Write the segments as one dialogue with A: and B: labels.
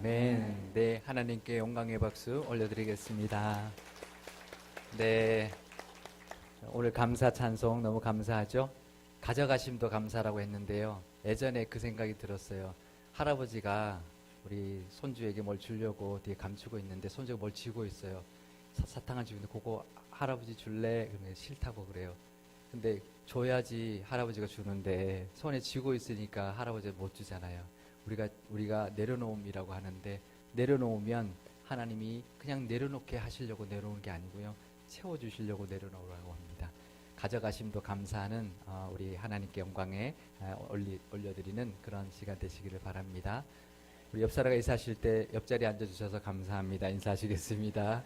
A: 아멘. 네, 하나님께 영광의 박수 올려드리겠습니다. 네, 오늘 감사 찬송 너무 감사하죠? 가져가심도 감사라고 했는데요. 예전에 그 생각이 들었어요. 할아버지가 우리 손주에게 뭘 주려고 뒤에 감추고 있는데 손주가 뭘 쥐고 있어요. 사탕을 쥐고 있는데 그거 할아버지 줄래? 그러면 싫다고 그래요. 근데 줘야지 할아버지가 주는데 손에 쥐고 있으니까 할아버지가 못 주잖아요. 우리가 내려놓음이라고 하는데, 내려놓으면 하나님이 그냥 내려놓게 하시려고 내려놓은 게 아니고요, 채워주시려고 내려놓으라고 합니다. 가져가심도 감사하는 우리 하나님께 영광에 올려드리는 그런 시간 되시기를 바랍니다. 우리 옆사람과 인사하실 때 옆자리에 앉아주셔서 감사합니다. 인사하시겠습니다.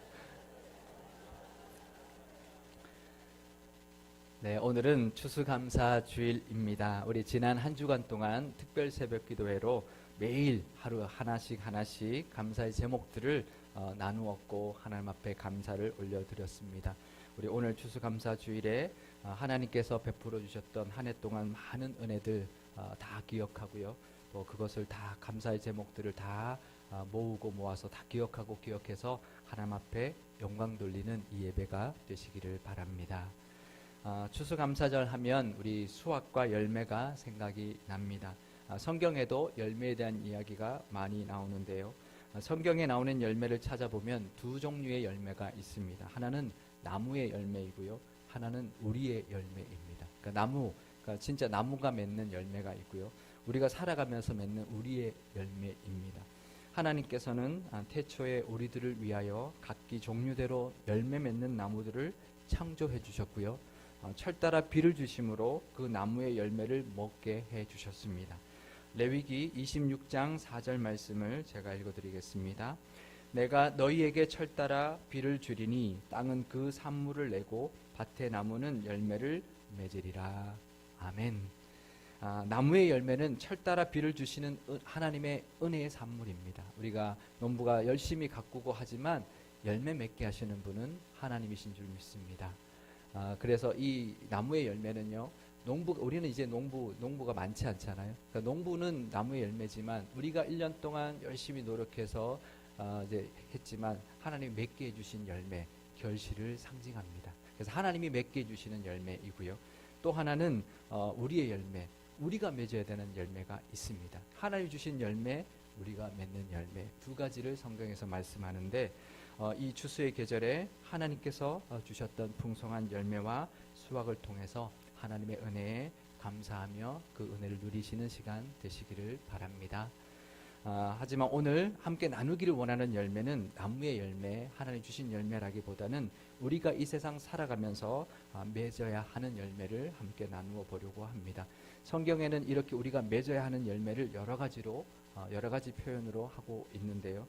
A: 네, 오늘은 추수감사 주일입니다. 우리 지난 한 주간 동안 특별 새벽 기도회로 매일 하루 하나씩 감사의 제목들을 나누었고 하나님 앞에 감사를 올려드렸습니다. 우리 오늘 추수감사 주일에 하나님께서 베풀어 주셨던 한 해 동안 많은 은혜들 다 기억하고요. 또 그것을 다 감사의 제목들을 다 모으고 모아서 다 기억해서 하나님 앞에 영광 돌리는 이 예배가 되시기를 바랍니다. 추수감사절 하면 우리 수확과 열매가 생각이 납니다. 성경에도 열매에 대한 이야기가 많이 나오는데요. 성경에 나오는 열매를 찾아보면 두 종류의 열매가 있습니다. 하나는 나무의 열매이고요, 하나는 우리의 열매입니다. 그러니까 진짜 나무가 맺는 열매가 있고요, 우리가 살아가면서 맺는 우리의 열매입니다. 하나님께서는 태초에 우리들을 위하여 각기 종류대로 열매 맺는 나무들을 창조해 주셨고요, 철따라 비를 주심으로 그 나무의 열매를 먹게 해 주셨습니다. 레위기 26장 4절 말씀을 제가 읽어드리겠습니다. 내가 너희에게 철따라 비를 주리니 땅은 그 산물을 내고 밭의 나무는 열매를 맺으리라. 아멘. 나무의 열매는 철따라 비를 주시는 하나님의 은혜의 산물입니다. 우리가 농부가 열심히 가꾸고 하지만 열매 맺게 하시는 분은 하나님이신 줄 믿습니다. 그래서 이 나무의 열매는요, 우리는 이제 농부가 많지 않잖아요. 그러니까 농부는 나무의 열매지만 우리가 1년 동안 열심히 노력해서 이제 했지만 하나님이 맺게 해주신 열매, 결실을 상징합니다. 그래서 하나님이 맺게 해주시는 열매이고요. 또 하나는 우리의 열매, 우리가 맺어야 되는 열매가 있습니다. 하나님이 주신 열매, 우리가 맺는 열매, 두 가지를 성경에서 말씀하는데, 이 추수의 계절에 하나님께서 주셨던 풍성한 열매와 수확을 통해서 하나님의 은혜에 감사하며 그 은혜를 누리시는 시간 되시기를 바랍니다. 하지만 오늘 함께 나누기를 원하는 열매는 나무의 열매, 하나님 주신 열매라기보다는 우리가 이 세상 살아가면서 맺어야 하는 열매를 함께 나누어 보려고 합니다. 성경에는 이렇게 우리가 맺어야 하는 열매를 여러 가지 표현으로 하고 있는데요.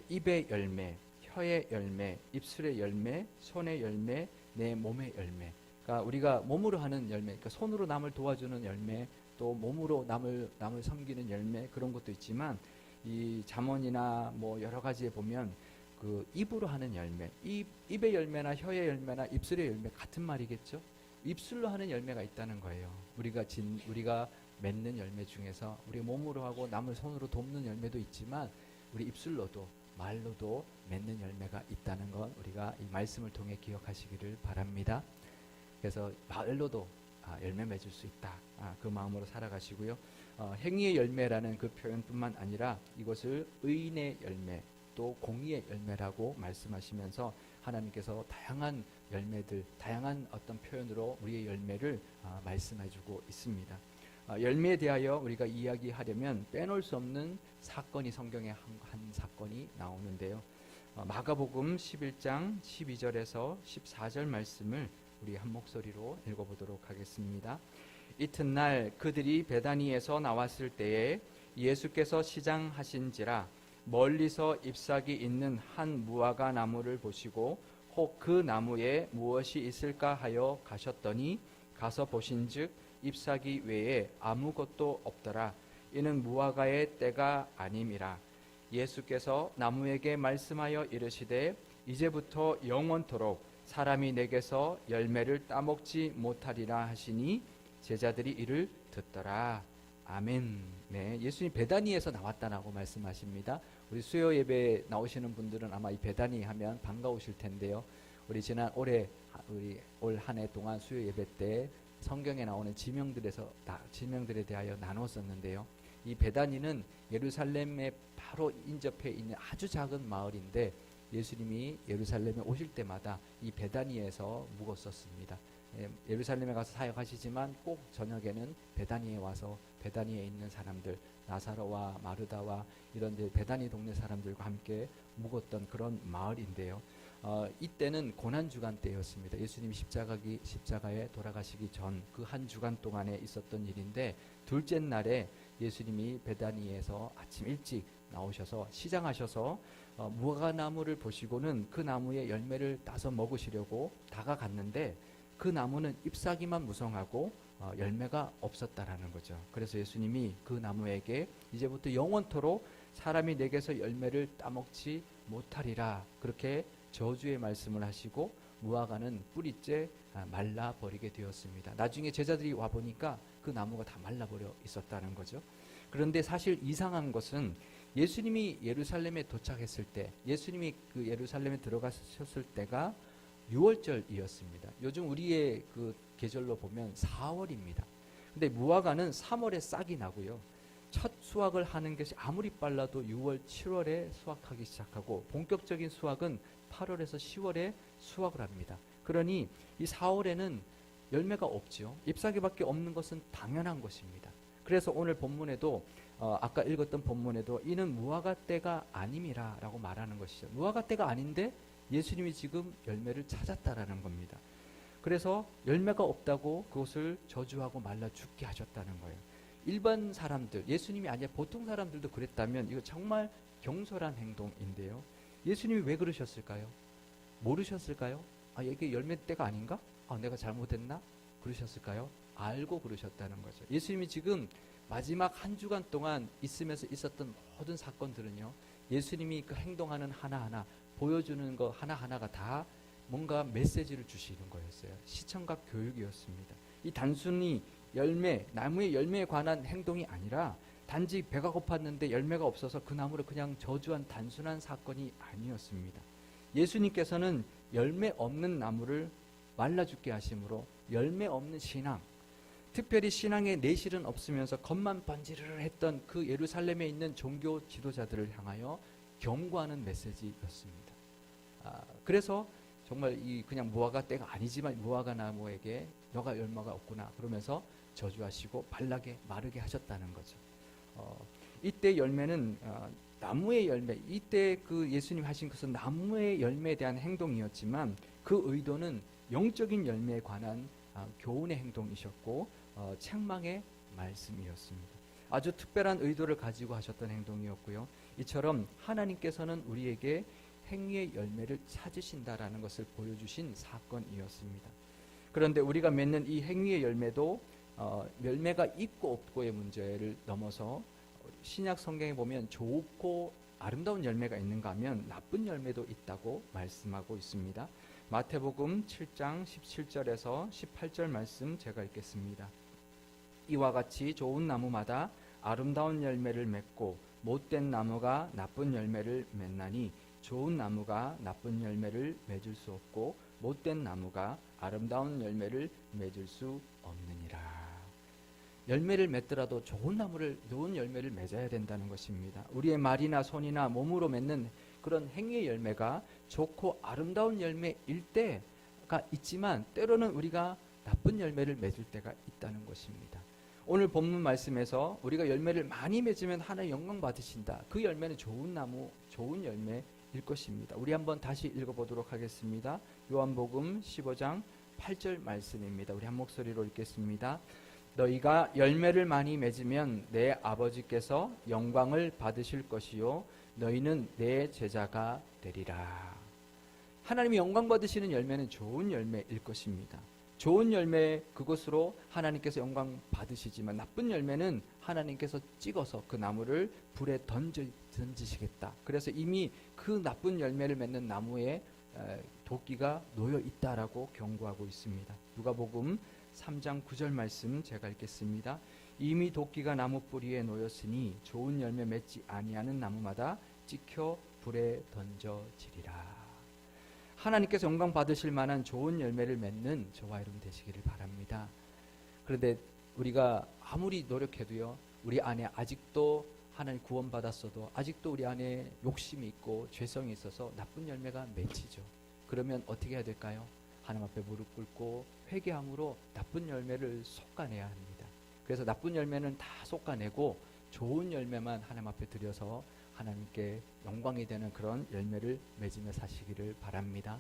A: 입의 열매, 혀의 열매, 입술의 열매, 손의 열매, 내 몸의 열매. 그러니까 우리가 몸으로 하는 열매, 그러니까 손으로 남을 도와주는 열매, 또 몸으로 남을 섬기는 열매, 그런 것도 있지만 이 잠언이나 뭐 여러 가지에 보면 그 입으로 하는 열매, 입의 열매나 혀의 열매나 입술의 열매 같은 말이겠죠. 입술로 하는 열매가 있다는 거예요. 우리가 맺는 열매 중에서 우리 몸으로 하고 남을 손으로 돕는 열매도 있지만 우리 입술로도 말로도 맺는 열매가 있다는 건 우리가 이 말씀을 통해 기억하시기를 바랍니다. 그래서 말로도 열매 맺을 수 있다, 그 마음으로 살아가시고요. 행위의 열매라는 그 표현뿐만 아니라 이것을 의인의 열매, 또 공의의 열매라고 말씀하시면서 하나님께서 다양한 열매들, 다양한 어떤 표현으로 우리의 열매를 말씀해주고 있습니다. 열매에 대하여 우리가 이야기하려면 빼놓을 수 없는 사건이 성경에 한 사건이 나오는데요. 마가복음 11장 12절에서 14절 말씀을 우리 한 목소리로 읽어보도록 하겠습니다. 이튿날 그들이 베다니에서 나왔을 때에 예수께서 시장하신지라 멀리서 잎사귀 있는 한 무화과 나무를 보시고 혹 그 나무에 무엇이 있을까 하여 가셨더니 가서 보신즉 잎사귀 외에 아무것도 없더라. 이는 무화과의 때가 아님이라. 예수께서 나무에게 말씀하여 이르시되 이제부터 영원토록 사람이 내게서 열매를 따먹지 못하리라 하시니 제자들이 이를 듣더라. 아멘. 네, 예수님 베다니에서 나왔다라고 말씀하십니다. 우리 수요 예배 나오시는 분들은 아마 이 베다니 하면 반가우실 텐데요. 우리 지난 올해 우리 올 한 해 동안 수요 예배 때 성경에 나오는 지명들에 대하여 나눴었는데요. 이 베다니는 예루살렘에 바로 인접해 있는 아주 작은 마을인데 예수님이 예루살렘에 오실 때마다 이 베다니에서 묵었었습니다. 예루살렘에 가서 사역하시지만 꼭 저녁에는 베다니에 와서 베다니에 있는 사람들, 나사로와 마르다와 이런 베다니 동네 사람들과 함께 묵었던 그런 마을인데요. 이때는 고난주간 때였습니다. 예수님이 십자가에 돌아가시기 전 그 한 주간 동안에 있었던 일인데, 둘째 날에 예수님이 베다니에서 아침 일찍 나오셔서 시장하셔서 무화과나무를 보시고는 그 나무의 열매를 따서 먹으시려고 다가갔는데 그 나무는 잎사귀만 무성하고 열매가 없었다라는 거죠. 그래서 예수님이 그 나무에게 이제부터 영원토록 사람이 내게서 열매를 따먹지 못하리라, 그렇게 저주의 말씀을 하시고 무화과는 뿌리째 말라버리게 되었습니다. 나중에 제자들이 와보니까 그 나무가 다 말라버려 있었다는 거죠. 그런데 사실 이상한 것은 예수님이 예루살렘에 도착했을 때, 예수님이 그 예루살렘에 들어가셨을 때가 6월절이었습니다. 요즘 우리의 그 계절로 보면 4월입니다. 근데 무화과는 3월에 싹이 나고요. 첫 수확을 하는 것이 아무리 빨라도 6월, 7월에 수확하기 시작하고 본격적인 수확은 8월에서 10월에 수확을 합니다. 그러니 이 4월에는 열매가 없죠. 잎사귀밖에 없는 것은 당연한 것입니다. 그래서 오늘 본문에도 아까 읽었던 본문에도 이는 무화과 때가 아님이라 라고 말하는 것이죠. 무화과 때가 아닌데 예수님이 지금 열매를 찾았다라는 겁니다. 그래서 열매가 없다고 그것을 저주하고 말라 죽게 하셨다는 거예요. 일반 사람들, 예수님이 아니라 보통 사람들도 그랬다면 이거 정말 경솔한 행동인데요. 예수님이 왜 그러셨을까요? 모르셨을까요? 이게 열매 때가 아닌가? 내가 잘못했나? 그러셨을까요? 알고 그러셨다는 거죠. 예수님이 지금 마지막 한 주간 동안 있으면서 있었던 모든 사건들은요, 예수님이 그 행동하는 하나하나, 보여주는 거 하나하나가 다 뭔가 메시지를 주시는 거였어요. 시청각 교육이었습니다. 이 단순히 나무의 열매에 관한 행동이 아니라 단지 배가 고팠는데 열매가 없어서 그 나무를 그냥 저주한 단순한 사건이 아니었습니다. 예수님께서는 열매 없는 나무를 말라 죽게 하심으로 열매 없는 신앙, 특별히 신앙에 내실은 없으면서 겉만 번지르르 했던 그 예루살렘에 있는 종교 지도자들을 향하여 경고하는 메시지였습니다. 그래서 정말 그냥 무화과 때가 아니지만 무화과 나무에게 너가 열매가 없구나 그러면서 저주하시고 마르게 하셨다는 거죠. 이때 열매는 나무의 열매, 이때 그 예수님 하신 것은 나무의 열매에 대한 행동이었지만 그 의도는 영적인 열매에 관한 교훈의 행동이셨고 책망의 말씀이었습니다. 아주 특별한 의도를 가지고 하셨던 행동이었고요. 이처럼 하나님께서는 우리에게 행위의 열매를 찾으신다라는 것을 보여주신 사건이었습니다. 그런데 우리가 맺는 이 행위의 열매도 열매가 있고 없고의 문제를 넘어서 신약 성경에 보면 좋고 아름다운 열매가 있는가 하면 나쁜 열매도 있다고 말씀하고 있습니다. 마태복음 7장 17절에서 18절 말씀 제가 읽겠습니다. 이와 같이 좋은 나무마다 아름다운 열매를 맺고 못된 나무가 나쁜 열매를 맺나니 좋은 나무가 나쁜 열매를 맺을 수 없고 못된 나무가 아름다운 열매를 맺을 수 없느니라. 열매를 맺더라도 좋은 열매를 맺어야 된다는 것입니다. 우리의 말이나 손이나 몸으로 맺는 그런 행위의 열매가 좋고 아름다운 열매일 때가 있지만 때로는 우리가 나쁜 열매를 맺을 때가 있다는 것입니다. 오늘 본문 말씀에서 우리가 열매를 많이 맺으면 하나님 영광 받으신다. 그 열매는 좋은 나무, 좋은 열매일 것입니다. 우리 한번 다시 읽어보도록 하겠습니다. 요한복음 15장 8절 말씀입니다. 우리 한 목소리로 읽겠습니다. 너희가 열매를 많이 맺으면 내 아버지께서 영광을 받으실 것이요 너희는 내 제자가 되리라. 하나님이 영광 받으시는 열매는 좋은 열매일 것입니다. 좋은 열매, 그것으로 하나님께서 영광 받으시지만 나쁜 열매는 하나님께서 찍어서 그 나무를 불에 던지시겠다. 그래서 이미 그 나쁜 열매를 맺는 나무에 도끼가 놓여 있다라고 경고하고 있습니다. 누가복음 3장 9절 말씀 제가 읽겠습니다. 이미 도끼가 나무 뿌리에 놓였으니 좋은 열매 맺지 아니하는 나무마다 찍혀 불에 던져지리라. 하나님께서 영광 받으실 만한 좋은 열매를 맺는 저와 여러분 되시기를 바랍니다. 그런데 우리가 아무리 노력해도요, 우리 안에 아직도 하나님 구원받았어도 아직도 우리 안에 욕심이 있고 죄성이 있어서 나쁜 열매가 맺히죠. 그러면 어떻게 해야 될까요? 하나님 앞에 무릎 꿇고 회개함으로 나쁜 열매를 솎아내야 합니다. 그래서 나쁜 열매는 다 솎아내고 좋은 열매만 하나님 앞에 드려서 하나님께 영광이 되는 그런 열매를 맺으며 사시기를 바랍니다.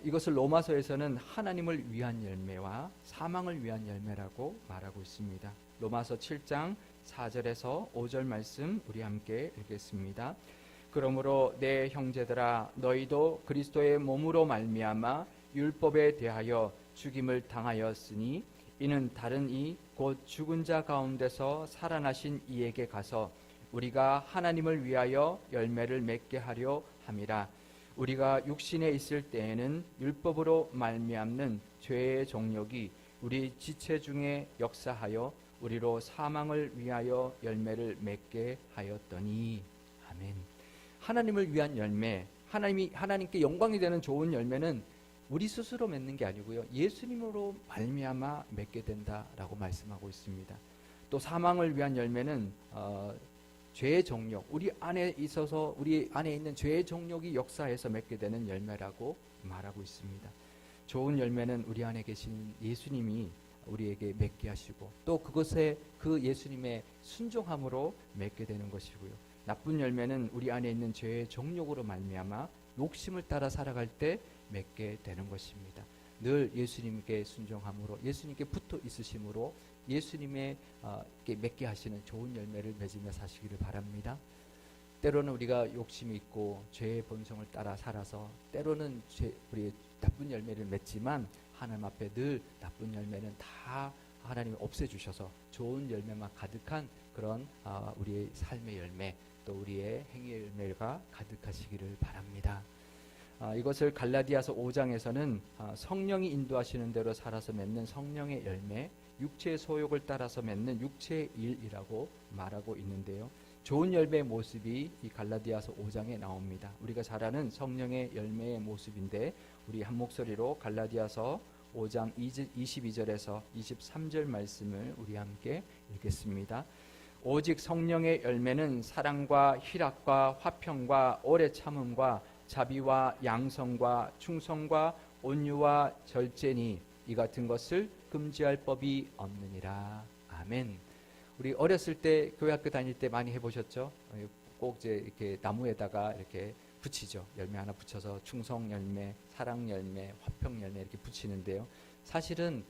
A: 이것을 로마서에서는 하나님을 위한 열매와 사망을 위한 열매라고 말하고 있습니다. 로마서 7장 4절에서 5절 말씀 우리 함께 읽겠습니다. 그러므로 내 형제들아 너희도 그리스도의 몸으로 말미암아 율법에 대하여 죽임을 당하였으니 이는 다른 이 곧 죽은 자 가운데서 살아나신 이에게 가서 우리가 하나님을 위하여 열매를 맺게 하려 함이라. 우리가 육신에 있을 때에는 율법으로 말미암는 죄의 정욕이 우리 지체 중에 역사하여 우리로 사망을 위하여 열매를 맺게 하였더니. 아멘. 하나님을 위한 열매, 하나님께 영광이 되는 좋은 열매는 우리 스스로 맺는 게 아니고요, 예수님으로 말미암아 맺게 된다라고 말씀하고 있습니다. 또 사망을 위한 열매는 죄의 정욕, 우리 안에 있어서 우리 안에 있는 죄의 정욕이 역사해서 맺게 되는 열매라고 말하고 있습니다. 좋은 열매는 우리 안에 계신 예수님이 우리에게 맺게 하시고 또 그것에 그 예수님의 순종함으로 맺게 되는 것이고요. 나쁜 열매는 우리 안에 있는 죄의 정욕으로 말미암아 욕심을 따라 살아갈 때 맺게 되는 것입니다. 늘 예수님께 순종함으로 예수님께 붙어 있으심으로 예수님의 맺게 하시는 좋은 열매를 맺으며 사시기를 바랍니다. 때로는 우리가 욕심이 있고 죄의 본성을 따라 살아서 때로는 우리 나쁜 열매를 맺지만 하나님 앞에 늘 나쁜 열매는 다 하나님이 없애주셔서 좋은 열매만 가득한 그런 우리의 삶의 열매 또 우리의 행위의 열매가 가득하시기를 바랍니다. 이것을 갈라디아서 5장에서는 성령이 인도하시는 대로 살아서 맺는 성령의 열매, 육체의 소욕을 따라서 맺는 육체의 일이라고 말하고 있는데요. 좋은 열매의 모습이 이 갈라디아서 5장에 나옵니다. 우리가 잘 아는 성령의 열매의 모습인데 우리 한 목소리로 갈라디아서 5장 22절에서 23절 말씀을 우리 함께 읽겠습니다. 오직 성령의 열매는 사랑과 희락과 화평과 오래 참음과 자비와 양성과 충성과 온유와 절제니 이 같은 것을 금지할 법이 없느니라. 아멘. 우리 어렸을 때 교회 학교 다닐 때 많이 해보셨죠? 꼭 이제 이렇게 나무에다가 이렇게 붙이죠. 열매 하나 붙여서 충성 열매, 사랑 열매, 화평 열매 이렇게 붙이는데요. 사실은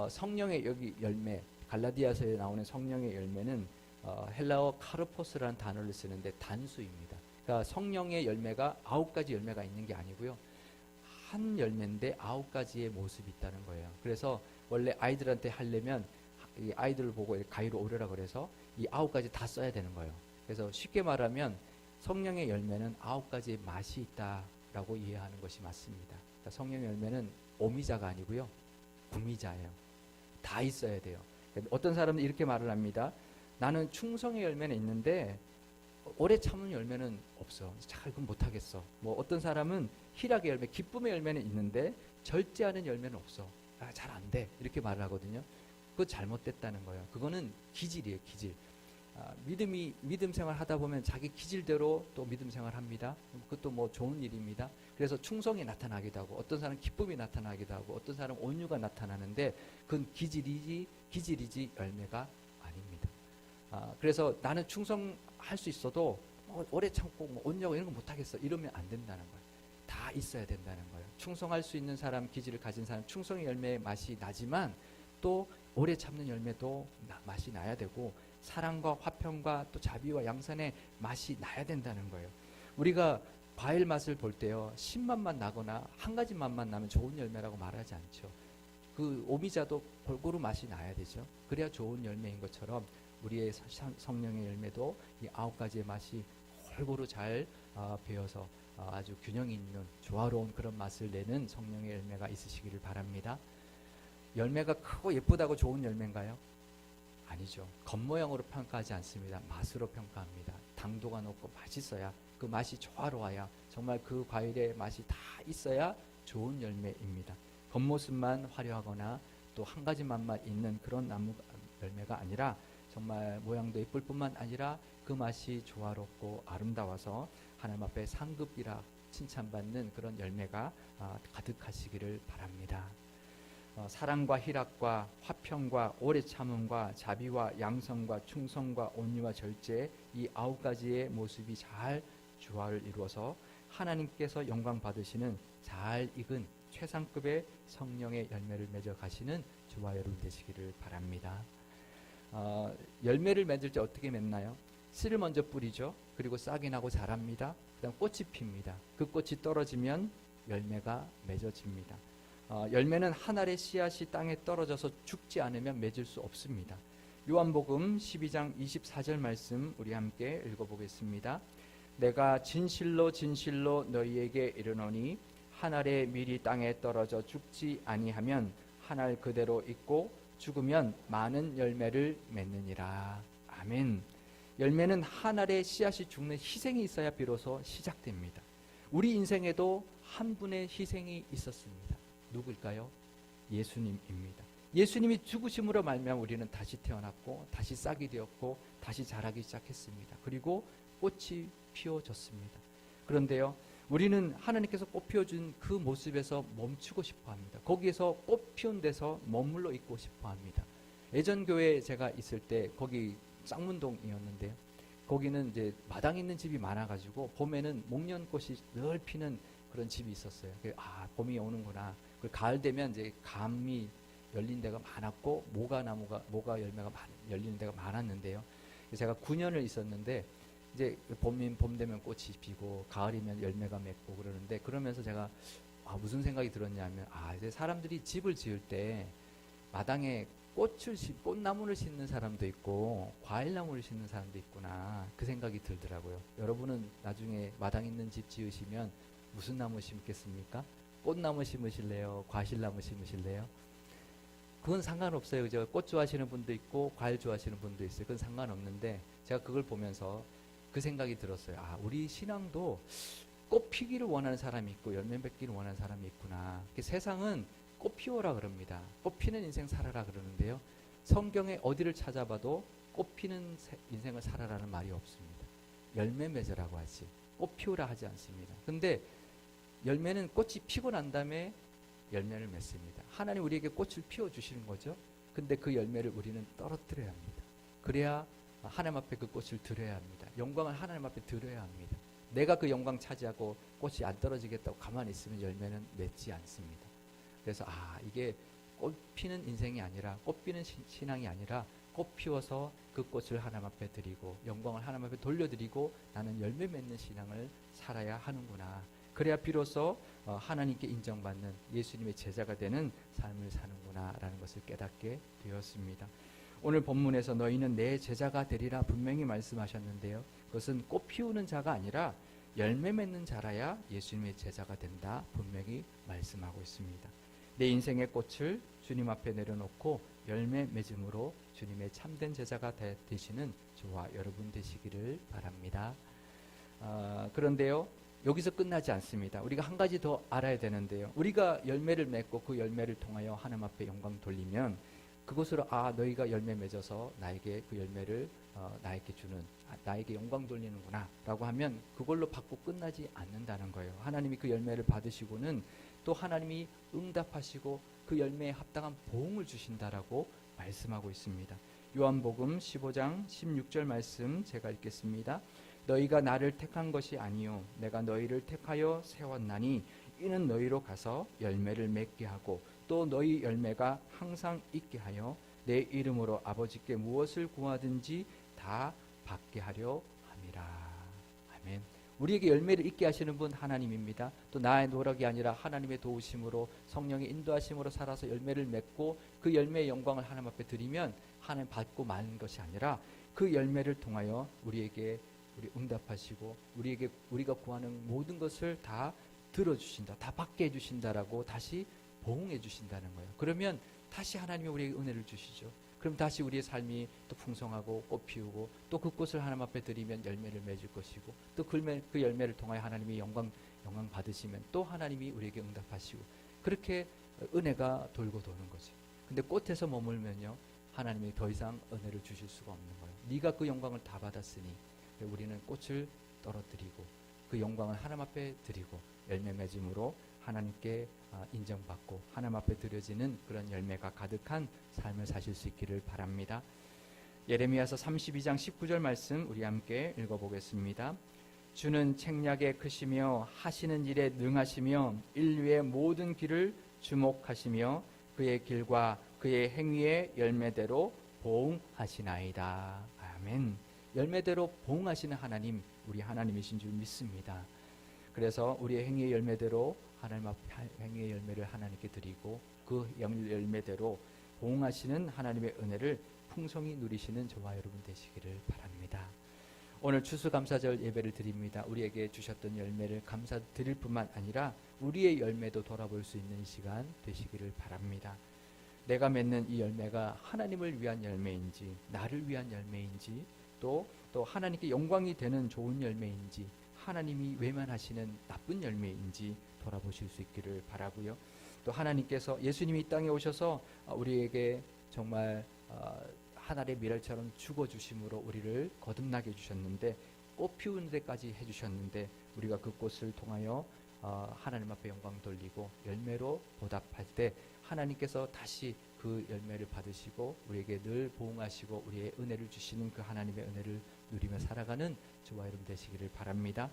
A: 성령의 여기 열매, 갈라디아서에 나오는 성령의 열매는 헬라어 카르포스라는 단어를 쓰는데 단수입니다. 그러니까 성령의 열매가 9가지 열매가 있는 게 아니고요. 한 열매인데 9가지의 모습이 있다는 거예요. 그래서 원래 아이들한테 하려면 이 아이들을 보고 가위로 오려라 그래서 이 9가지 다 써야 되는 거예요. 그래서 쉽게 말하면 성령의 열매는 9가지의 맛이 있다라고 이해하는 것이 맞습니다. 그러니까 성령의 열매는 오미자가 아니고요. 구미자예요. 다 있어야 돼요. 어떤 사람은 이렇게 말을 합니다. 나는 충성의 열매는 있는데 오래 참는 열매는 없어. 잘 그건 못하겠어. 뭐 어떤 사람은 희락의 열매, 기쁨의 열매는 있는데 절제하는 열매는 없어. 잘 안 돼. 이렇게 말을 하거든요. 그거 잘못됐다는 거예요. 그거는 기질이에요. 기질. 믿음 생활 하다 보면 자기 기질대로 또 믿음 생활 합니다. 그것도 뭐 좋은 일입니다. 그래서 충성이 나타나기도 하고 어떤 사람은 기쁨이 나타나기도 하고 어떤 사람은 온유가 나타나는데 그건 기질이지 열매가 아닙니다. 그래서 나는 충성할 수 있어도 오래 참고 뭐 온유하고 이런 거 못하겠어 이러면 안 된다는 거예요. 다 있어야 된다는 거예요. 충성할 수 있는 사람, 기질을 가진 사람, 충성의 열매의 맛이 나지만 또 오래 참는 열매도 맛이 나야 되고 사랑과 화평과 또 자비와 양선의 맛이 나야 된다는 거예요. 우리가 과일 맛을 볼 때요, 신맛만 나거나 한 가지 맛만 나면 좋은 열매라고 말하지 않죠. 그 오미자도 골고루 맛이 나야 되죠. 그래야 좋은 열매인 것처럼 우리의 성령의 열매도 이 9가지의 맛이 골고루 잘 배어서 아주 균형 있는 조화로운 그런 맛을 내는 성령의 열매가 있으시기를 바랍니다. 열매가 크고 예쁘다고 좋은 열매인가요? 아니죠. 겉모양으로 평가하지 않습니다. 맛으로 평가합니다. 당도가 높고 맛있어야, 그 맛이 조화로워야, 정말 그 과일의 맛이 다 있어야 좋은 열매입니다. 겉모습만 화려하거나 또 한 가지 맛만 있는 그런 나무 열매가 아니라 정말 모양도 예쁠 뿐만 아니라 그 맛이 조화롭고 아름다워서 하나님 앞에 상급이라 칭찬받는 그런 열매가 가득하시기를 바랍니다. 사랑과 희락과 화평과 오래 참음과 자비와 양성과 충성과 온유와 절제, 이 9가지의 모습이 잘 조화를 이루어서 하나님께서 영광 받으시는 잘 익은 최상급의 성령의 열매를 맺어 가시는 저와 여러분 되시기를 바랍니다. 열매를 맺을 때 어떻게 맺나요? 씨를 먼저 뿌리죠. 그리고 싹이 나고 자랍니다. 그다음 꽃이 핍니다. 그 꽃이 떨어지면 열매가 맺어집니다. 열매는 한 알의 씨앗이 땅에 떨어져서 죽지 않으면 맺을 수 없습니다. 요한복음 12장 24절 말씀 우리 함께 읽어보겠습니다. 내가 진실로 진실로 너희에게 이르노니 한 알의 밀이 땅에 떨어져 죽지 아니하면 한 알 그대로 있고 죽으면 많은 열매를 맺느니라. 아멘. 열매는 한 알의 씨앗이 죽는 희생이 있어야 비로소 시작됩니다. 우리 인생에도 한 분의 희생이 있었습니다. 누굴까요? 예수님입니다. 예수님이 죽으심으로 말미암아 우리는 다시 태어났고 다시 싹이 되었고 다시 자라기 시작했습니다. 그리고 꽃이 피어졌습니다. 그런데요, 우리는 하나님께서 꽃 피워준 그 모습에서 멈추고 싶어합니다. 거기에서 꽃 피운 데서 머물러 있고 싶어합니다. 예전 교회에 제가 있을 때 거기 쌍문동이었는데요. 거기는 이제 마당 있는 집이 많아가지고 봄에는 목련꽃이 늘 피는 그런 집이 있었어요. 봄이 오는구나. 가을 되면 이제 감이 열린 데가 많았고 모가 열매가 열리는 데가 많았는데요. 제가 9년을 있었는데 이제 봄 되면 꽃이 피고 가을이면 열매가 맺고 그러는데, 그러면서 제가 무슨 생각이 들었냐면 이제 사람들이 집을 지을 때 마당에 꽃나무를 심는 사람도 있고 과일나무를 심는 사람도 있구나, 그 생각이 들더라고요. 여러분은 나중에 마당 있는 집 지으시면 무슨 나무 심겠습니까? 꽃나무 심으실래요? 과실나무 심으실래요? 그건 상관없어요. 그죠? 꽃 좋아하시는 분도 있고 과일 좋아하시는 분도 있어요. 그건 상관없는데 제가 그걸 보면서 그 생각이 들었어요. 우리 신앙도 꽃 피기를 원하는 사람이 있고 열매 맺기를 원하는 사람이 있구나. 세상은 꽃 피워라 그럽니다. 꽃 피는 인생 살아라 그러는데요. 성경에 어디를 찾아봐도 꽃 피는 인생을 살아라는 말이 없습니다. 열매 맺으라고 하지 꽃 피우라 하지 않습니다. 근데 열매는 꽃이 피고 난 다음에 열매를 맺습니다. 하나님 우리에게 꽃을 피워주시는 거죠. 근데 그 열매를 우리는 떨어뜨려야 합니다. 그래야 하나님 앞에 그 꽃을 드려야 합니다. 영광을 하나님 앞에 드려야 합니다. 내가 그 영광 차지하고 꽃이 안 떨어지겠다고 가만히 있으면 열매는 맺지 않습니다. 그래서 이게 꽃 피는 인생이 아니라, 꽃 피는 신앙이 아니라 꽃 피워서 그 꽃을 하나님 앞에 드리고 영광을 하나님 앞에 돌려드리고 나는 열매 맺는 신앙을 살아야 하는구나. 그래야 비로소 하나님께 인정받는 예수님의 제자가 되는 삶을 사는구나 라는 것을 깨닫게 되었습니다. 오늘 본문에서 너희는 내 제자가 되리라 분명히 말씀하셨는데요. 그것은 꽃 피우는 자가 아니라 열매 맺는 자라야 예수님의 제자가 된다 분명히 말씀하고 있습니다. 내 인생의 꽃을 주님 앞에 내려놓고 열매 맺음으로 주님의 참된 제자가 되시는 저와 여러분 되시기를 바랍니다. 그런데요, 여기서 끝나지 않습니다. 우리가 한 가지 더 알아야 되는데요. 우리가 열매를 맺고 그 열매를 통하여 하나님 앞에 영광 돌리면 그것으로 너희가 열매 맺어서 나에게 그 열매를 나에게 주는, 나에게 영광 돌리는구나 라고 하면 그걸로 받고 끝나지 않는다는 거예요. 하나님이 그 열매를 받으시고는 또 하나님이 응답하시고 그 열매에 합당한 보응을 주신다라고 말씀하고 있습니다. 요한복음 15장 16절 말씀 제가 읽겠습니다. 너희가 나를 택한 것이 아니요 내가 너희를 택하여 세웠나니 이는 너희로 가서 열매를 맺게 하고 또 너희 열매가 항상 있게 하여 내 이름으로 아버지께 무엇을 구하든지 다 받게 하려 함이라. 아멘. 우리에게 열매를 있게 하시는 분 하나님입니다. 또 나의 노력이 아니라 하나님의 도우심으로 성령의 인도하심으로 살아서 열매를 맺고 그 열매의 영광을 하나님 앞에 드리면 하나님 받고 마는 것이 아니라 그 열매를 통하여 우리에게 응답하시고 우리가 구하는 모든 것을 다 들어주신다, 다 받게 해주신다라고 다시 보응해 주신다는 거예요. 그러면 다시 하나님이 우리에게 은혜를 주시죠. 그럼 다시 우리의 삶이 또 풍성하고 꽃 피우고 또 그 꽃을 하나님 앞에 드리면 열매를 맺을 것이고 또 그 열매를 통하여 하나님이 영광 받으시면 또 하나님이 우리에게 응답하시고 그렇게 은혜가 돌고 도는 거지. 근데 꽃에서 머물면요 하나님이 더 이상 은혜를 주실 수가 없는 거예요. 네가 그 영광을 다 받았으니 우리는 꽃을 떨어뜨리고 그 영광을 하나님 앞에 드리고 열매 맺음으로 하나님께 인정받고 하나님 앞에 드려지는 그런 열매가 가득한 삶을 사실 수 있기를 바랍니다. 예레미야서 32장 19절 말씀 우리 함께 읽어보겠습니다. 주는 책략에 크시며 하시는 일에 능하시며 인류의 모든 길을 주목하시며 그의 길과 그의 행위의 열매대로 보응하시나이다. 아멘. 열매대로 보응하시는 하나님, 우리 하나님이신 줄 믿습니다. 그래서 우리의 행위의 열매대로 하나님 앞에 행위의 열매를 하나님께 드리고 그 열매대로 보응하시는 하나님의 은혜를 풍성히 누리시는 저와 여러분 되시기를 바랍니다. 오늘 추수감사절 예배를 드립니다. 우리에게 주셨던 열매를 감사드릴 뿐만 아니라 우리의 열매도 돌아볼 수 있는 시간 되시기를 바랍니다. 내가 맺는 이 열매가 하나님을 위한 열매인지 나를 위한 열매인지 또 하나님께 영광이 되는 좋은 열매인지 하나님이 외면하시는 나쁜 열매인지 돌아보실 수 있기를 바라고요. 또 하나님께서 예수님이 이 땅에 오셔서 우리에게 정말 하늘의 미랄처럼 죽어주심으로 우리를 거듭나게 해주셨는데 꽃 피우는 데까지 해주셨는데 우리가 그 꽃을 통하여 하나님 앞에 영광 돌리고 열매로 보답할 때 하나님께서 다시 그 열매를 받으시고 우리에게 늘 보응하시고 우리의 은혜를 주시는 그 하나님의 은혜를 누리며 살아가는 저와 여러분 되시기를 바랍니다.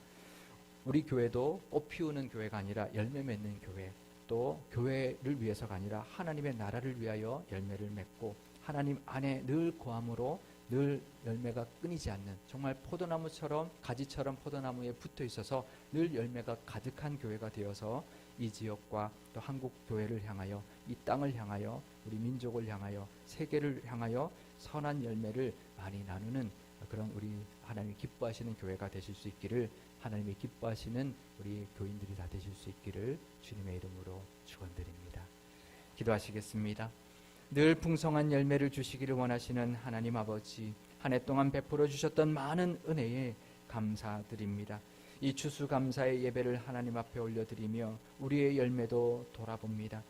A: 우리 교회도 꽃 피우는 교회가 아니라 열매 맺는 교회, 또 교회를 위해서가 아니라 하나님의 나라를 위하여 열매를 맺고 하나님 안에 늘 거함으로 늘 열매가 끊이지 않는 정말 포도나무처럼 가지처럼 포도나무에 붙어 있어서 늘 열매가 가득한 교회가 되어서 이 지역과 또 한국 교회를 향하여 이 땅을 향하여 우리 민족을 향하여 세계를 향하여 선한 열매를 많이 나누는 그런 우리 하나님이 기뻐하시는 교회가 되실 수 있기를 하나님이 기뻐하시는 우리 교인들이 다 되실 수 있기를 주님의 이름으로 축원드립니다. 기도하시겠습니다. 늘 풍성한 열매를 주시기를 원하시는 하나님 아버지, 한 해 동안 베풀어 주셨던 많은 은혜에 감사드립니다. 이 추수감사의 예배를 하나님 앞에 올려드리며 우리의 열매도 돌아봅니다.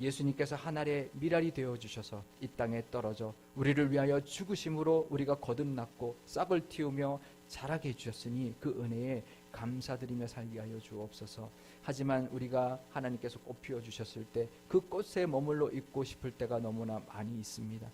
A: 예수님께서 하늘의 미랄이 되어주셔서 이 땅에 떨어져 우리를 위하여 죽으심으로 우리가 거듭났고 싹을 틔우며 자라게 해주셨으니 그 은혜에 감사드리며 살게 하여 주옵소서. 하지만 우리가 하나님께서 꽃 피워주셨을 때 그 꽃에 머물러 있고 싶을 때가 너무나 많이 있습니다.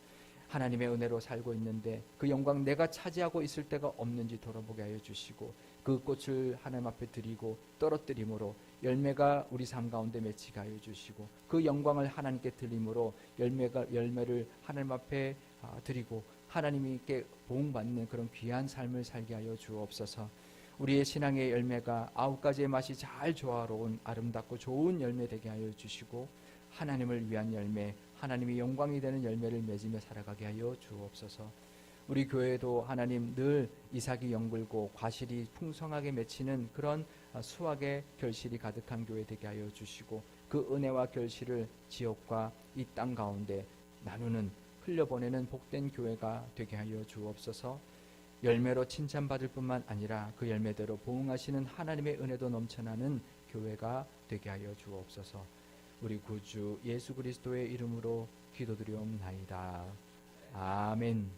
A: 하나님의 은혜로 살고 있는데 그 영광 내가 차지하고 있을 때가 없는지 돌아보게 하여 주시고 그 꽃을 하나님 앞에 드리고 떨어뜨림으로 열매가 우리 삶 가운데 맺히게 하여 주시고 그 영광을 하나님께 드림으로 열매를 하나님 앞에 드리고 하나님께 보응받는 그런 귀한 삶을 살게 하여 주옵소서. 우리의 신앙의 열매가 9가지의 맛이 잘 조화로운 아름답고 좋은 열매 되게 하여 주시고 하나님을 위한 열매, 하나님이 영광이 되는 열매를 맺으며 살아가게 하여 주옵소서. 우리 교회도 하나님 늘 이삭이 영글고 과실이 풍성하게 맺히는 그런 수확의 결실이 가득한 교회 되게 하여 주시고 그 은혜와 결실을 지역과 이 땅 가운데 나누는 흘려보내는 복된 교회가 되게 하여 주옵소서. 열매로 칭찬받을 뿐만 아니라 그 열매대로 보응하시는 하나님의 은혜도 넘쳐나는 교회가 되게 하여 주옵소서. 우리 구주 예수 그리스도의 이름으로 기도드리옵나이다. 아멘.